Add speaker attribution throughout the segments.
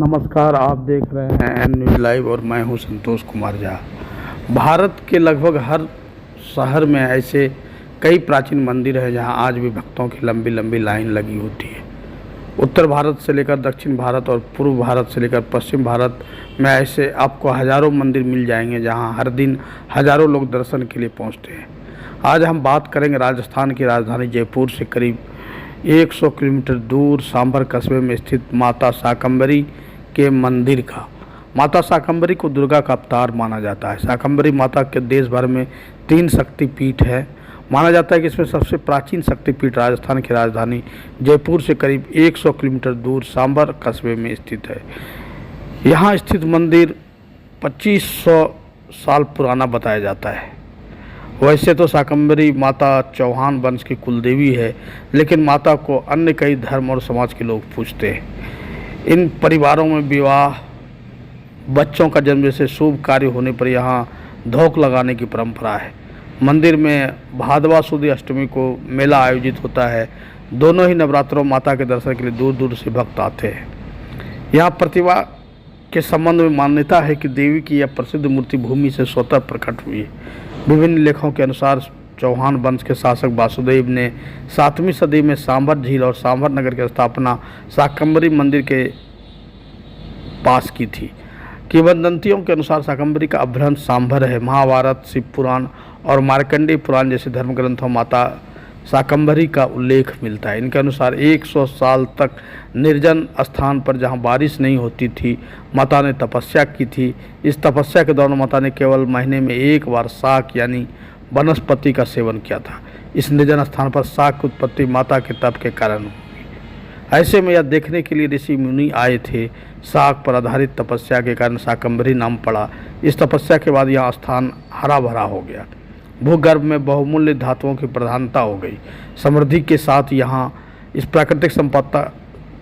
Speaker 1: नमस्कार, आप देख रहे हैं एन न्यूज़ लाइव और मैं हूं संतोष कुमार झा। भारत के लगभग हर शहर में ऐसे कई प्राचीन मंदिर हैं जहां आज भी भक्तों की लंबी लंबी लाइन लगी होती है। उत्तर भारत से लेकर दक्षिण भारत और पूर्व भारत से लेकर पश्चिम भारत में ऐसे आपको हज़ारों मंदिर मिल जाएंगे जहां हर दिन हज़ारों लोग दर्शन के लिए पहुंचते हैं। आज हम बात करेंगे राजस्थान की राजधानी जयपुर से करीब 100 किलोमीटर दूर सांभर कस्बे में स्थित माता शाकंभरी के मंदिर का। माता शाकंभरी को दुर्गा का अवतार माना जाता है। शाकंभरी माता के देश भर में 3 शक्तिपीठ है। माना जाता है कि इसमें सबसे प्राचीन शक्तिपीठ राजस्थान की राजधानी जयपुर से करीब 100 किलोमीटर दूर सांभर कस्बे में स्थित है। यहाँ स्थित मंदिर 2500 साल पुराना बताया जाता है। वैसे तो शाकंभरी माता चौहान वंश की कुलदेवी है, लेकिन माता को अन्य कई धर्म और समाज के लोग पूजते हैं। इन परिवारों में विवाह, बच्चों का जन्म जैसे शुभ कार्य होने पर यहाँ धोख लगाने की परंपरा है। मंदिर में भादवा सुदी अष्टमी को मेला आयोजित होता है। दोनों ही नवरात्रों माता के दर्शन के लिए दूर दूर से भक्त आते हैं। यहाँ प्रतिभा के संबंध में मान्यता है कि देवी की यह प्रसिद्ध मूर्ति भूमि से स्वतः प्रकट हुई है। विभिन्न लेखों के अनुसार चौहान वंश के शासक वासुदेव ने 7वीं सदी में सांभर झील और सांभर नगर की स्थापना शाकंभरी मंदिर के पास की थी। किंवदंतियों के अनुसार शाकंभरी का अपभ्रंश सांभर है। महाभारत, शिव पुराण और मार्कंडेय पुराण जैसे धर्म ग्रंथों माता शाकंभरी का उल्लेख मिलता है। इनके अनुसार 100 साल तक निर्जन स्थान पर जहां बारिश नहीं होती थी, माता ने तपस्या की थी। इस तपस्या के दौरान माता ने केवल महीने में एक बार शाक यानी वनस्पति का सेवन किया था। इस निर्जन स्थान पर शाक की उत्पत्ति माता के तप के कारण हुई। ऐसे में यह देखने के लिए ऋषि मुनि आए थे। शाक पर आधारित तपस्या के कारण शाकंभरी नाम पड़ा। इस तपस्या के बाद यह स्थान हरा भरा हो गया। भूगर्भ में बहुमूल्य धातुओं की प्रधानता हो गई। समृद्धि के साथ यहाँ इस प्राकृतिक संपदा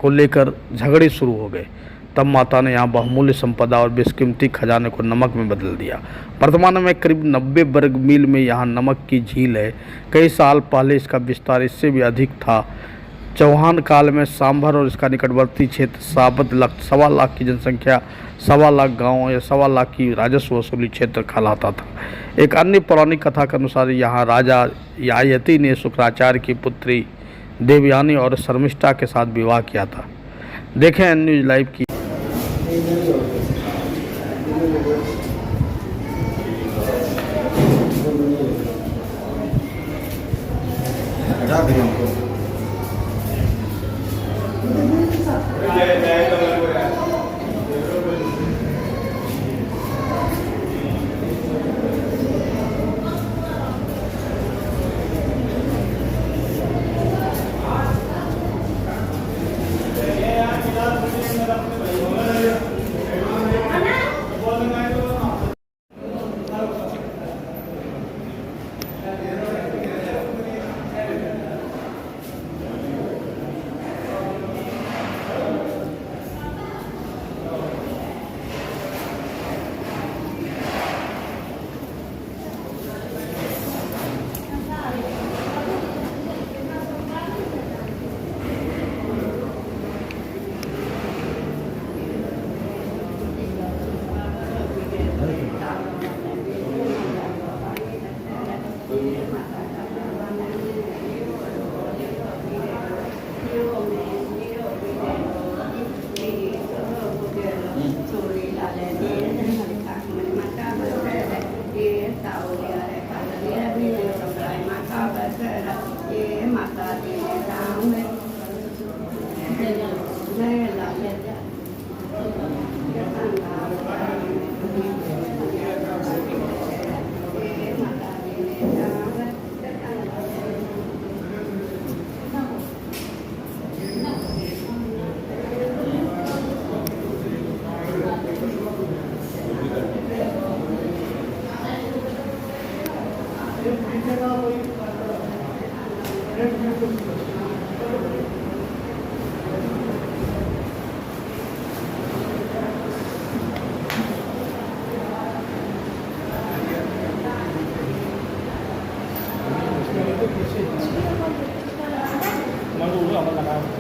Speaker 1: को लेकर झगड़े शुरू हो गए। तब माता ने यहाँ बहुमूल्य संपदा और बेशकीमती खजाने को नमक में बदल दिया। वर्तमान में करीब 90 वर्ग मील में यहाँ नमक की झील है। कई साल पहले इसका विस्तार इससे भी अधिक था। चौहान काल में सांभर और इसका निकटवर्ती क्षेत्र 1.25 लाख की जनसंख्या, 1.25 लाख गाँव या 1.25 लाख की राजस्व वसूली क्षेत्र कहलाता था। एक अन्य पौराणिक कथा के अनुसार यहाँ राजा यायति ने शुक्राचार्य की पुत्री देवयानी और शर्मिष्ठा के साथ विवाह किया था। देखें एन न्यूज़ लाइव की।
Speaker 2: Nó luôn nó không có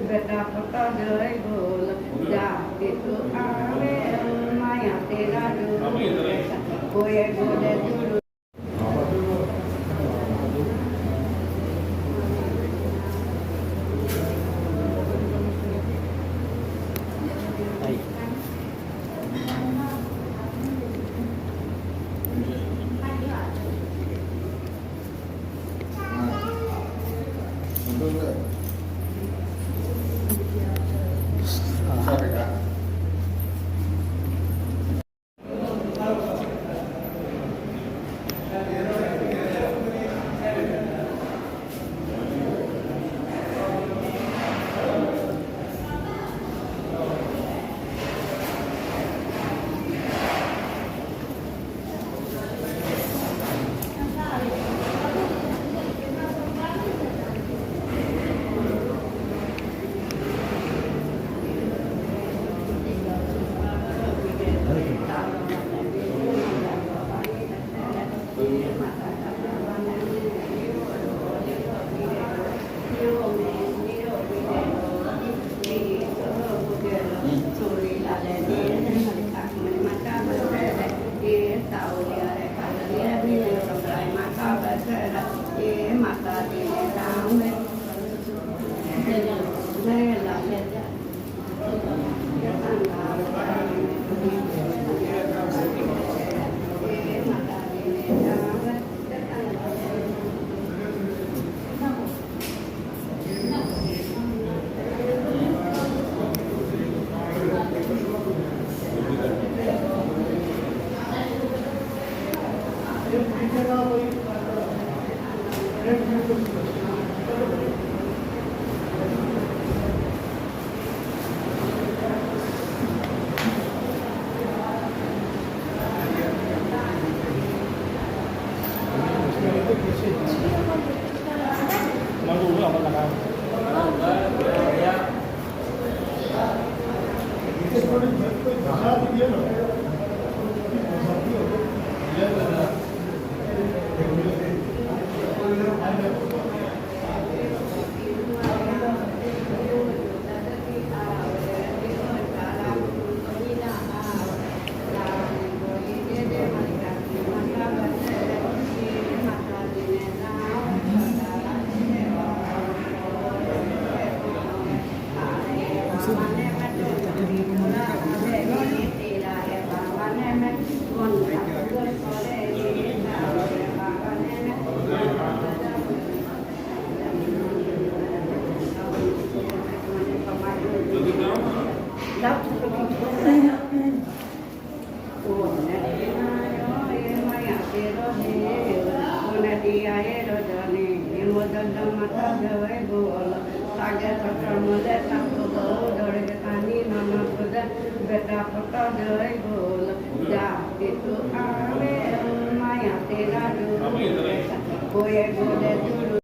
Speaker 2: बेटा पता जय बोल जाते तो आवे माया तेरा जो कोई गोले दूर बेटा पता जय बोल जाते तो आवे माया तेरा जो कोई गोले दूर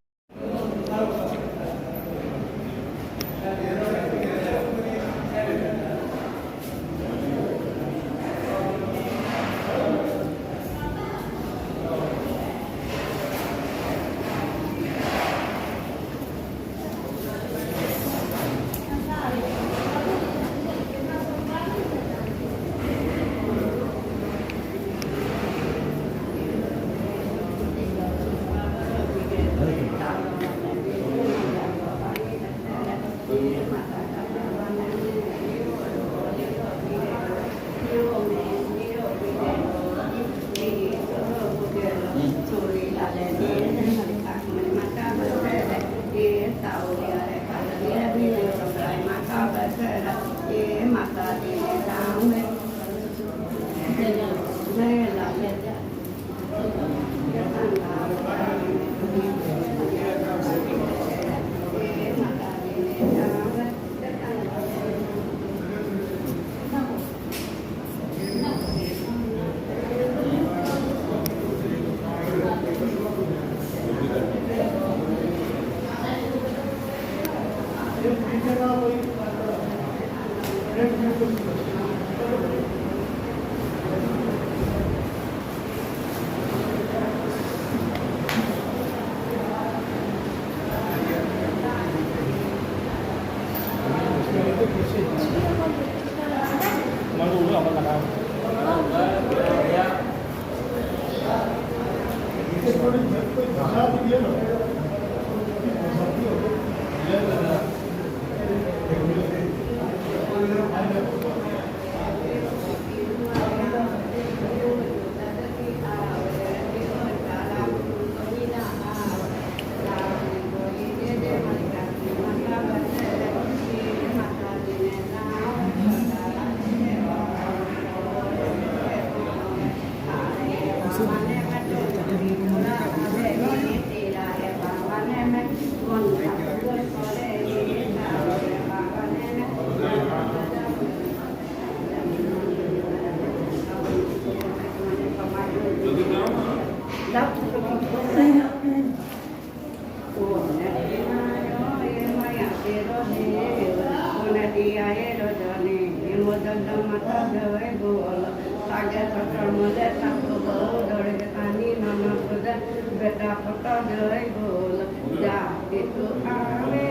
Speaker 2: बेटा पता जय बोल जाके तो आवे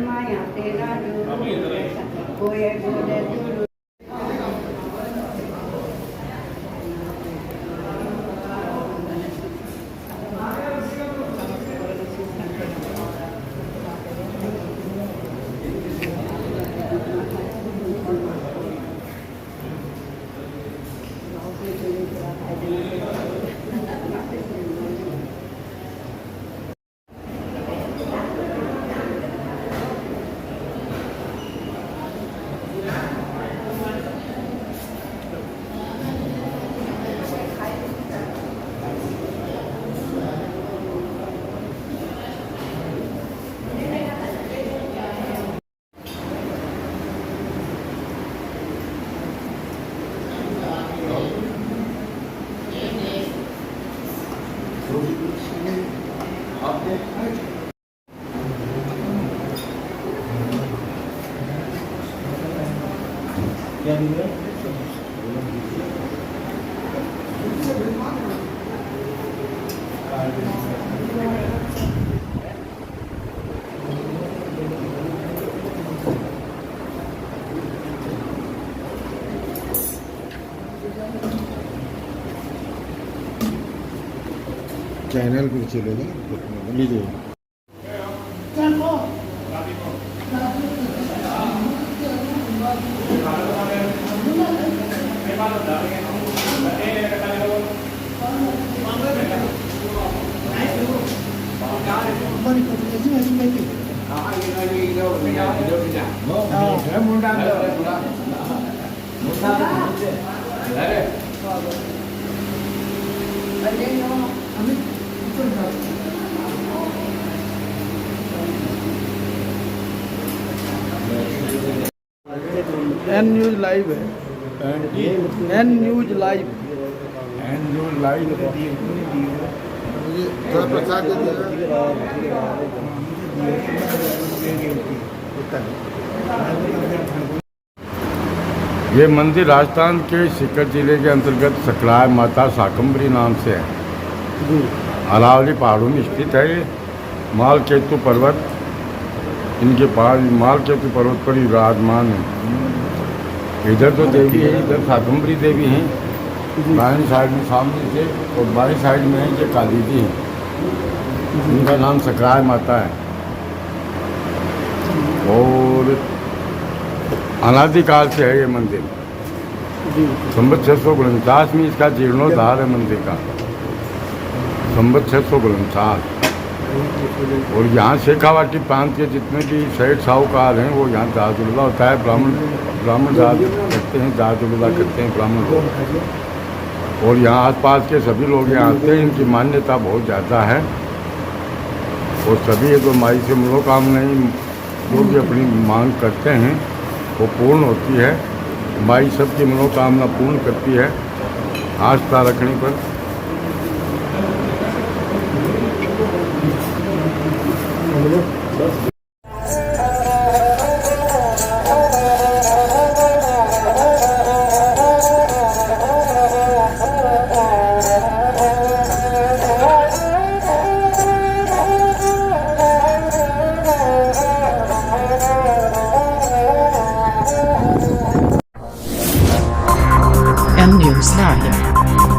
Speaker 2: माया तेरा जो कोई बोले दूर
Speaker 3: चैनल पे चलेगा लीजिए।
Speaker 1: एन न्यूज लाइव है, N news live,
Speaker 3: N news live थोड़ा प्रचार दे दिया। ये मंदिर राजस्थान के सीकर जिले के अंतर्गत सकराय माता शाकंभरी नाम से है। अरावली पहाड़ों में स्थित है। ये मालकेतु पर्वत, इनके पास मालकेतु पर्वत पर ही विराजमान है। इधर तो देवी है, इधर शाकंभरी देवी हैं, बाएं साइड में सामने से, और बाएं साइड में है ये काली जी हैं। इनका नाम सकराय माता है। और अनादिकाल से है ये मंदिर। संवत 649 में इसका जीर्णोद्धार है मंदिर का, संवत 649। और यहाँ शेखावाटी प्रांत के जितने भी सेठ साहूकार हैं वो यहाँ दाजुल्ला होता है। ब्राह्मण दाद करते हैं, दाजुल्ला करते हैं ब्राह्मण लोग। और यहाँ आसपास के सभी लोग यहाँ आते हैं। इनकी मान्यता बहुत ज़्यादा है। और सभी जो माई से मनोकामनाएं जो भी अपनी मांग करते हैं वो पूर्ण होती है। माई सबकी मनोकामना पूर्ण करती है आस्था रखने पर।
Speaker 4: M News Live.